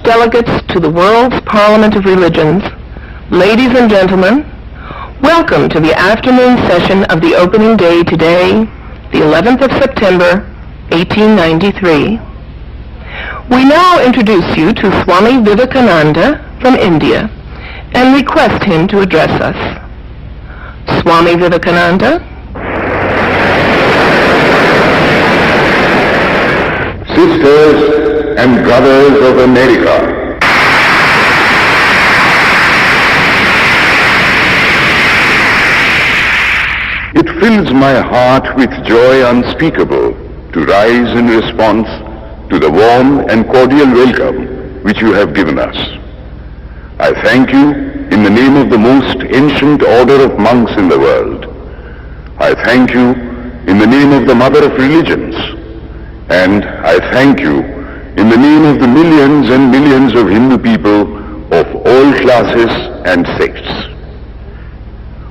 delegates to the world's Parliament of Religions, ladies and gentlemen, welcome to the afternoon session of the opening day today, the 11th of September, 1893. We now introduce you to Swami Vivekananda from India and request him to address us. Swami Vivekananda. Sisters and brothers of America, it fills my heart with joy unspeakable to rise in response to the warm and cordial welcome which you have given us. I thank you in the name of the most ancient order of monks in the world. I thank you in the name of the Mother of Religions. And I thank you in the name of the millions and millions of Hindu people of all classes and sects.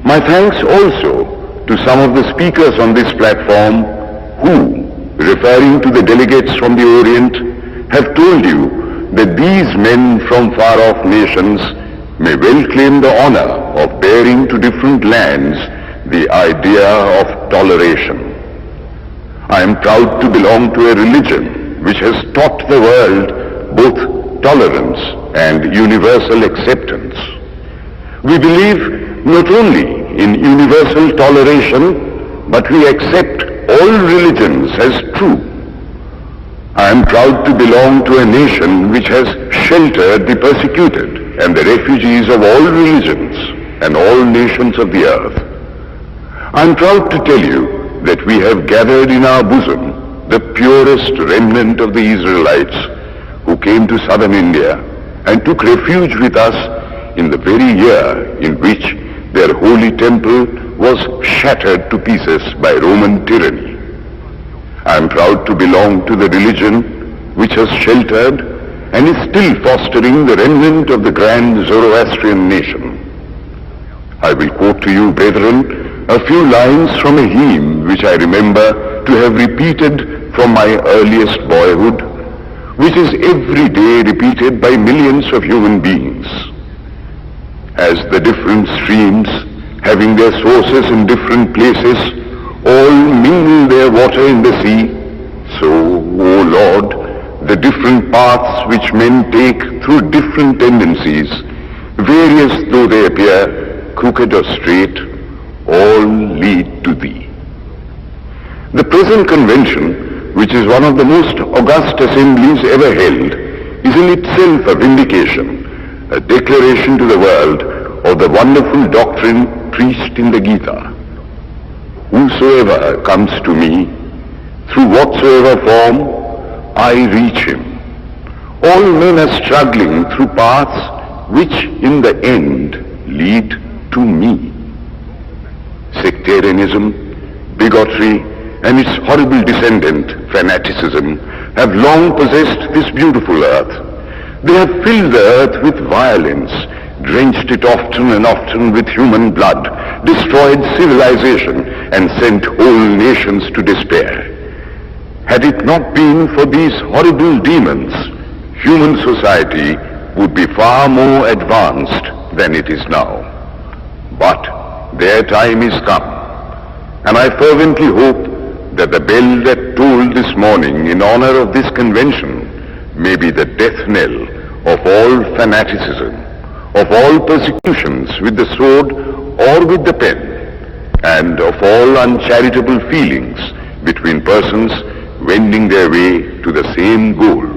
My thanks also to some of the speakers on this platform who, referring to the delegates from the Orient, have told you that these men from far-off nations may well claim the honor of bearing to different lands the idea of toleration. I am proud to belong to a religion which has taught the world both tolerance and universal acceptance. We believe not only in universal toleration, but we accept all religions as true. I am proud to belong to a nation which has sheltered the persecuted and the refugees of all religions and all nations of the earth. I am proud to tell you that we have gathered in our bosom the purest remnant of the Israelites who came to southern India and took refuge with us in the very year in which their holy temple was shattered to pieces by Roman tyranny. I am proud to belong to the religion which has sheltered and is still fostering the remnant of the grand Zoroastrian nation. I will quote to you, brethren, a few lines from a hymn which I remember to have repeated from my earliest boyhood, which is every day repeated by millions of human beings. As the different streams, having their sources in different places, all mingle their water in the sea, so, O Lord, the different paths which men take through different tendencies, various though they appear, crooked or straight, all lead to Thee. The present convention, which is one of the most august assemblies ever held, is in itself a vindication, a declaration to the world of the wonderful doctrine preached in the Gita. Whosoever comes to me, through whatsoever form, I reach him. All men are struggling through paths which in the end lead to me. Sectarianism, bigotry, and its horrible descendant, fanaticism, have long possessed this beautiful earth. They have filled the earth with violence, drenched it often and often with human blood, destroyed civilization, and sent whole nations to despair. Had it not been for these horrible demons, human society would be far more advanced than it is now. But their time is come, and I fervently hope that the bell that tolled this morning in honor of this convention may be the death knell of all fanaticism, of all persecutions with the sword or with the pen, and of all uncharitable feelings between persons wending their way to the same goal.